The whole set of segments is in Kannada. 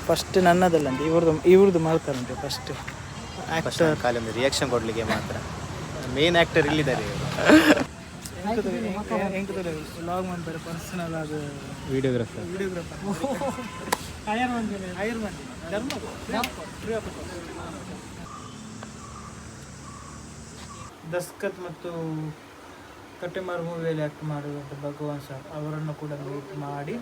ಫಸ್ಟ್ ನನ್ನದಲ್ಲಂತೆ ಇವ್ರದ್ದು ಮಾಡ್ತಾರಂತೆ ಫಸ್ಟ್ ಆ್ಯಕ್ಟರ್ ಕಾಲೊಂದು ರಿಯಾಕ್ಷನ್ ಕೊಡಲಿಕ್ಕೆ ಮಾತ್ರ ಮೇನ್ ಆ್ಯಕ್ಟರ್ ಇಲ್ಲಿದ್ದಾರೆ ಲಾಗ್ ಮಾಡ್ತಾರೆ ಪರ್ಸನಲ್ ಅದು ವಿಡಿಯೋಗ್ರಾಫರ್ ದಸ್ಕತ್ ಮತ್ತು ಕಟ್ಟೆಮಾರು ಮೂವಿಯಲ್ಲಿ ಆ್ಯಕ್ಟ್ ಮಾಡಿರುವಂಥ ಭಗವಾನ್ ಸರ್ ಅವರನ್ನು ಕೂಡ ಮೀಟ್ ಮಾಡಿ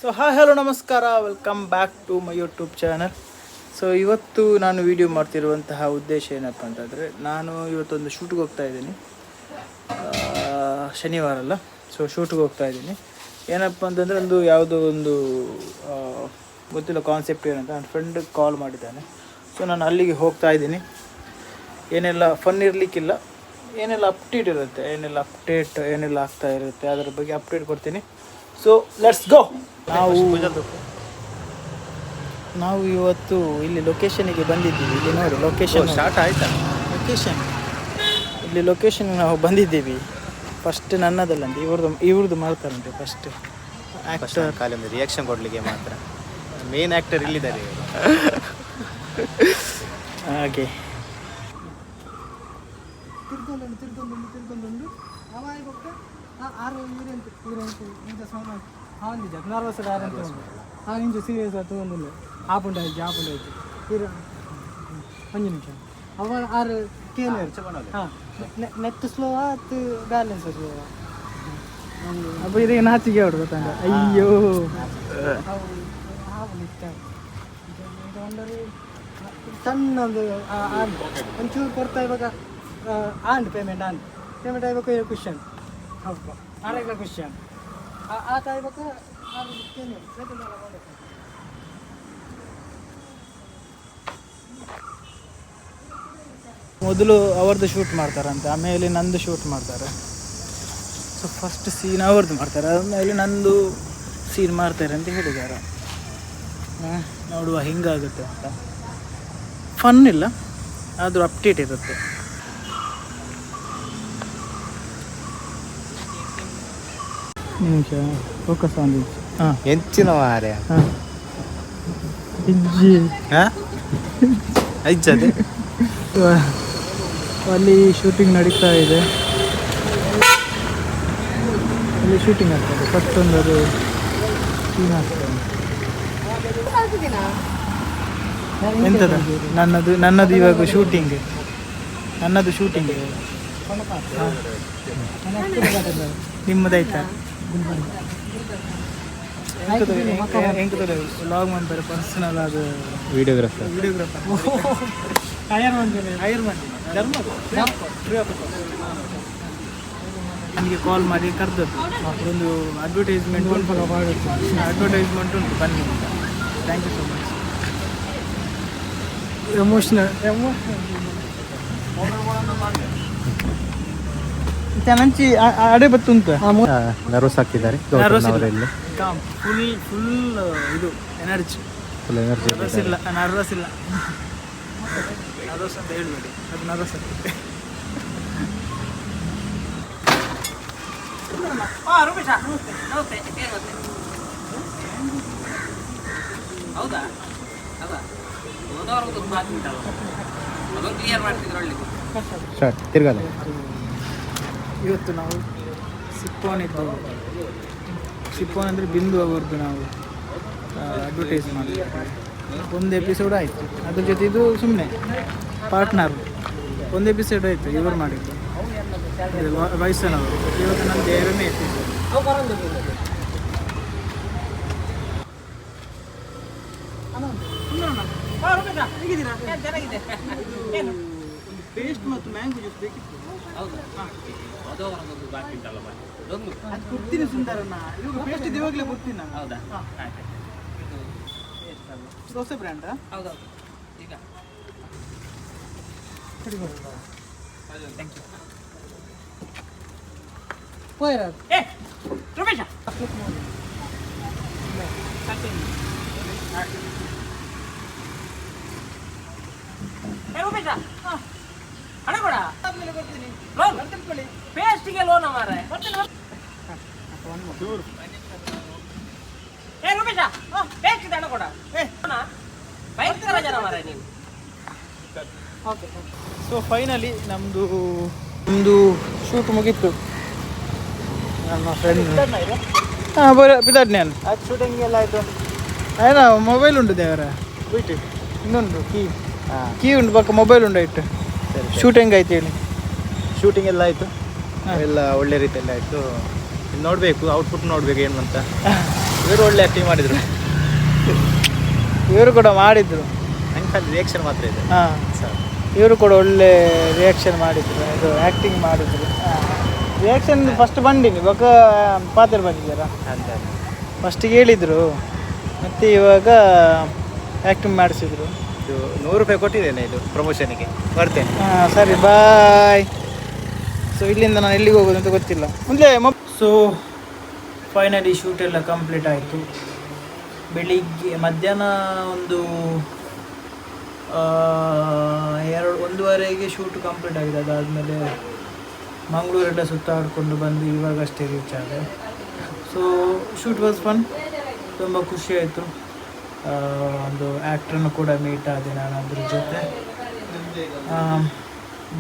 ಸೊ ಹಾಯ್ ಹಲೋ ನಮಸ್ಕಾರ, welcome back to my YouTube channel. So ಇವತ್ತು ನಾನು ವಿಡಿಯೋ ಮಾಡ್ತಿರುವಂತಹ ಉದ್ದೇಶ ಏನಪ್ಪ ಅಂತಂದರೆ, ನಾನು ಇವತ್ತೊಂದು ಶೂಟ್ಗೆ ಹೋಗ್ತಾ ಇದ್ದೀನಿ. ಶನಿವಾರ ಅಲ್ಲ, ಸೊ ಶೂಟ್ಗೆ ಹೋಗ್ತಾ ಇದ್ದೀನಿ. ಏನಪ್ಪ ಅಂತಂದರೆ ಯಾವುದೋ ಒಂದು ಗೊತ್ತಿಲ್ಲ ಕಾನ್ಸೆಪ್ಟ್ ಏನಂತ ನನ್ನ ಫ್ರೆಂಡ್ ಕಾಲ್ ಮಾಡಿದ್ದಾನೆ. ಸೊ ನಾನು ಅಲ್ಲಿಗೆ ಹೋಗ್ತಾ ಇದ್ದೀನಿ. ಏನೆಲ್ಲ ಫನ್ ಇರಲಿಕ್ಕಿಲ್ಲ, ಏನೆಲ್ಲ ಅಪ್ಡೇಟ್ ಇರುತ್ತೆ, ಏನೆಲ್ಲ ಆಗ್ತಾ ಇರುತ್ತೆ ಅದರ ಬಗ್ಗೆ ಅಪ್ಡೇಟ್ ಕೊಡ್ತೀನಿ. So let's go. ನಾವು ಇವತ್ತು ಇಲ್ಲಿ ಲೊಕೇಶನಿಗೆ ಬಂದಿದ್ದೀವಿ. ಇಲ್ಲಿ ನೋಡಿ ಲೊಕೇಶನ್ ಸ್ಟಾರ್ಟ್ ಆಯ್ತಾ? ಲೊಕೇಶನ್ ನಾವು ಬಂದಿದ್ದೀವಿ. ಫಸ್ಟ್ ನನ್ನದಲ್ಲಂತೆ ಇವ್ರದ್ದು ಮಾಡ್ತಾರಂತೆ ಫಸ್ಟ್ ಆ್ಯಕ್ಟರ್ ಕಾಲೊಂದು ರಿಯಾಕ್ಷನ್ ಕೊಡಲಿಕ್ಕೆ ಮಾತ್ರ ಮೇನ್ ಆ್ಯಕ್ಟರ್ ಇಲ್ಲಿದ್ದಾರೆ ಹಾಗೆ. ಸೀರಿಯಸ್ ಆಯ್ತು ಒಂದು ಆಪುಂಡು ಆಯ್ತು ಒಂದು ನಿಮಿಷ ಅವ ಆರು ಕೇಳಿ ಹಾಂ ನೆಟ್ ಸ್ಲೋ ಆಯ್ತು ಬ್ಯಾಲೆನ್ಸ್ ಸ್ಲೋ ಅಪ್ಪ ಇದೀಗ ನಾಚಿಗೆ ಹೊಡ್ದು ಗೊತ್ತಂಗ ಅಯ್ಯೋ ಸಣ್ಣದು ಒಂಚೂರು ಕೊಡ್ತಾ ಇವಾಗ ಪೇಮೆಂಟ್ ಆಗ್ಬೇಕು ಕ್ವಶನ್ ಹೌದು ಆರಾಗ ಕ್ವಶನ್ ಆತ ಇವಾಗ ಮೊದಲು ಅವ್ರದ್ದು ಶೂಟ್ ಮಾಡ್ತಾರಂತೆ, ಆಮೇಲೆ ನಂದು ಶೂಟ್ ಮಾಡ್ತಾರೆ. ಸೊ ಫಸ್ಟ್ ಸೀನ್ ಅವ್ರದ್ದು ಮಾಡ್ತಾರೆ, ಆಮೇಲೆ ನಂದು ಸೀನ್ ಮಾಡ್ತಾರೆ ಅಂತ ಹೇಳಿದ್ದಾರೆ. ನೋಡುವ ಹಿಂಗಾಗುತ್ತೆ ಅಂತ. ಫನ್ ಇಲ್ಲ, ಆದರೂ ಅಪ್ಡೇಟ್ ಇರುತ್ತೆ. ನಿಮಿಷ ಫೋಕಸ್ ಆನ್ ಹಾಂ ಹೆಚ್ಚಿನ ಮಾರ್ಯ ಹಾಂ ಐಜದೆ ಅಲ್ಲಿ ಶೂಟಿಂಗ್ ನಡೀತಾ ಇದೆ. ಅಲ್ಲಿ ಶೂಟಿಂಗ್ ಆಗ್ತದೆ. ಫಸ್ಟ್ ಒಂದು ಸೀನ್ ಆಗ್ತದೆ. ಎಂಥದ ನನ್ನದು ಇವಾಗ ಶೂಟಿಂಗ್ ನಿಮ್ಮದಾಯ್ತಾ? ಲಾಗ್ ಮಾಡ್ತಾರೆ ಪರ್ಸನಲ್ ಅದು ವಿಡಿಯೋಗ್ರಾಫರ್ ನನಗೆ ಕಾಲ್ ಮಾಡಿ ಕರೆದದ್ದು. ಒಂದು ಅಡ್ವರ್ಟೈಸ್ಮೆಂಟ್ ಉಂಟು ಬನ್ನಿ ಅಂತ. Thank you so much. Emotional ನಂಚಿ ಅಡೆ ಬತ್ತುಂಟು ನರ್ವಸ್ ಆಗ್ತಿದ್ದಾರೆ. ಫುಲ್ ಇದು ಎನರ್ಜಿ ನರ್ವಸ್ ಇಲ್ಲ ಅಂತ ಹೇಳ್ಬೇಡಿ, ಅದು ನರ್ವಸ್ ಆಗ್ತದೆ. ತಿರ್ಗಲ್ಲ. ಇವತ್ತು ನಾವು ಸಿಪ್ಪೋನ್ ಅಂದರೆ ಬಿಂದು ಅವರದ್ದು ನಾವು ಅಡ್ವರ್ಟೈಸ್ ಮಾಡಿದ್ವಿ. ಒಂದು ಎಪಿಸೋಡ್ ಆಯಿತು, ಅದ್ರ ಜೊತೆ ಇದು ಸುಮ್ಮನೆ ಪಾರ್ಟ್ನರ್ ಒಂದು ಎಪಿಸೋಡ್ ಆಯಿತು ಇವರು ಮಾಡಿದ್ದು ವಯಸ್ಸನವರು. ಇವಾಗ ನಂದು 2ನೇ ಎಪಿಸೋಡ್. ಪೇಸ್ಟ್ ಮತ್ತು ಮ್ಯಾಂಗೋ ಜ್ಯೂಸ್ ಬೇಕಿತ್ತು. ಅದು ಕೊಡ್ತೀನಿ ಸುಂದರಣ್ಣ, ಇವಾಗ ಪೇಸ್ಟ್ ಇದೆ ಇವಾಗಲೇ ಕೊಡ್ತೀನಿ ನಾನು. ಹೊಸ ಬ್ರ್ಯಾಂಡಾ? Thank you. ಹೋಯ್ರ ಏ ರಮೇಶ ಹಣ ಕೊಡ ಲೋನ್ ಪೇಸ್ಟಿಗೆ ಲೋನ್ ಮಾರೆ ಏ ರೂಪೇಶ ಪೇಸ್ಟ್ ಹಣ ಕೊಡ ಭಯಂಕರ ಜನ ಮಾರೆ ನೀನು. ಓಕೆ ಸೊ ಫೈನಲಿ ನಮ್ಮದು ಶೂಟ್ ಮುಗೀತು. ನನ್ನ ಫ್ರೆಂಡ್ ಹಾಂ ಪಿತಾಡ್ ನಾನು ಅದು ಶೂಟಿಂಗ್ ಎಲ್ಲ ಆಯಿತು. ಏನೋ ಮೊಬೈಲ್ ಉಂಟು ದೇವರ ಬಿಟ್ಟು ಇನ್ನೊಂದು ಕೀ ಉಂಟು ಪಕ್ಕ ಮೊಬೈಲ್ ಉಂಟು ಇಟ್ಟು ಸರಿ ಶೂಟ್ ಹೆಂಗಾಯ್ತು ಹೇಳಿ. ಶೂಟಿಂಗ್ ಎಲ್ಲ ಆಯಿತು, ಎಲ್ಲ ಒಳ್ಳೆ ರೀತಿಯಲ್ಲಿ ಆಯಿತು. ನೋಡಬೇಕು ಔಟ್ಪುಟ್ ನೋಡಬೇಕು ಏನು ಅಂತ. ಇವರು ಒಳ್ಳೆ ಆ್ಯಕ್ಟಿಂಗ್ ಮಾಡಿದರು, ಇವರು ಕೂಡ ಮಾಡಿದ್ರು. ನಂಗೆ ಖಾಲಿ ರಿಯಾಕ್ಷನ್ ಮಾತ್ರ ಇದೆ. ಹಾಂ ಇವರು ಕೂಡ ಒಳ್ಳೆ ರಿಯಾಕ್ಷನ್ ಮಾಡಿದ್ರು, ಇದು ಆ್ಯಕ್ಟಿಂಗ್ ಮಾಡಿದ್ರು. ರಿಯಾಕ್ಷನ್ ಫಸ್ಟ್ ಬಂದಿನಿ ಇವಾಗ ಪಾತ್ರ ಬಂದಿದ್ದಾರಾ ಅಂತ ಫಸ್ಟಿಗೆ ಹೇಳಿದರು, ಮತ್ತು ಇವಾಗ ಆ್ಯಕ್ಟಿಂಗ್ ಮಾಡಿಸಿದ್ರು. ಇದು 100 ರೂಪಾಯಿ ಕೊಟ್ಟಿದ್ದೇನೆ ಇದು ಪ್ರಮೋಷನಿಗೆ, ಬರ್ತೇನೆ. ಹಾಂ ಸರಿ ಬಾಯ್. ಸೊ ಇಲ್ಲಿಂದ ನಾನು ಎಲ್ಲಿಗೆ ಹೋಗೋದು ಅಂತ ಗೊತ್ತಿಲ್ಲ ಮುಂದೆ. ಸೊ ಫೈನಲಿ ಶೂಟ್ ಎಲ್ಲ ಕಂಪ್ಲೀಟ್ ಆಯಿತು. ಬೆಳಿಗ್ಗೆ ಮಧ್ಯಾಹ್ನ ಒಂದು 1:30ಗೆ ಶೂಟ್ ಕಂಪ್ಲೀಟ್ ಆಗಿದೆ. ಅದಾದಮೇಲೆ ಮಂಗಳೂರೆಲ್ಲ ಸುತ್ತಾಡಿಕೊಂಡು ಬಂದು ಇವಾಗಷ್ಟೇ ರೀಚ್ ಆದೆ. ಸೊ ಶೂಟ್ ವಾಸ್ ಫನ್, ತುಂಬ ಖುಷಿ ಆಯಿತು. ಒಂದು ಆ್ಯಕ್ಟ್ರನ್ನು ಕೂಡ ಮೀಟ್ ಆದೆ ನಾನು ಅದ್ರ ಜೊತೆ.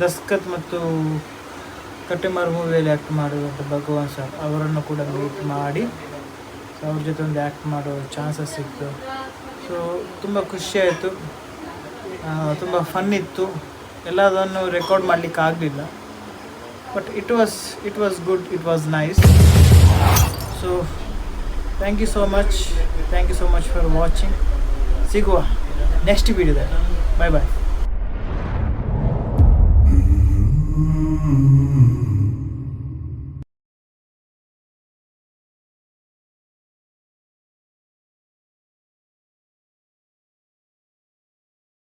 ದಸ್ಕತ್ ಮತ್ತು ಕಟ್ಟೆಮಾರು ಮೂವಿಯಲ್ಲಿ ಆ್ಯಕ್ಟ್ ಮಾಡಿರುವಂಥ ಭಗವಾನ್ ಸರ್ ಅವರನ್ನು ಕೂಡ ಮೀಟ್ ಮಾಡಿ ಅವ್ರ ಜೊತೆ ಒಂದು ಆ್ಯಕ್ಟ್ ಮಾಡೋ ಚಾನ್ಸಸ್ ಸಿಕ್ತು. ಸೊ ತುಂಬ ಖುಷಿ ಆಯಿತು, ತುಂಬ ಫನ್ ಇತ್ತು. ಎಲ್ಲದನ್ನು ರೆಕಾರ್ಡ್ ಮಾಡಲಿಕ್ಕೆ ಆಗಲಿಲ್ಲ, but it was good, it was nice. So thank you so much for watching. ಸಿಗುವ ನೆಕ್ಸ್ಟ್ ವಿಡಿಯೋದಲ್ಲಿ. ಬಾಯ್ ಬಾಯ್.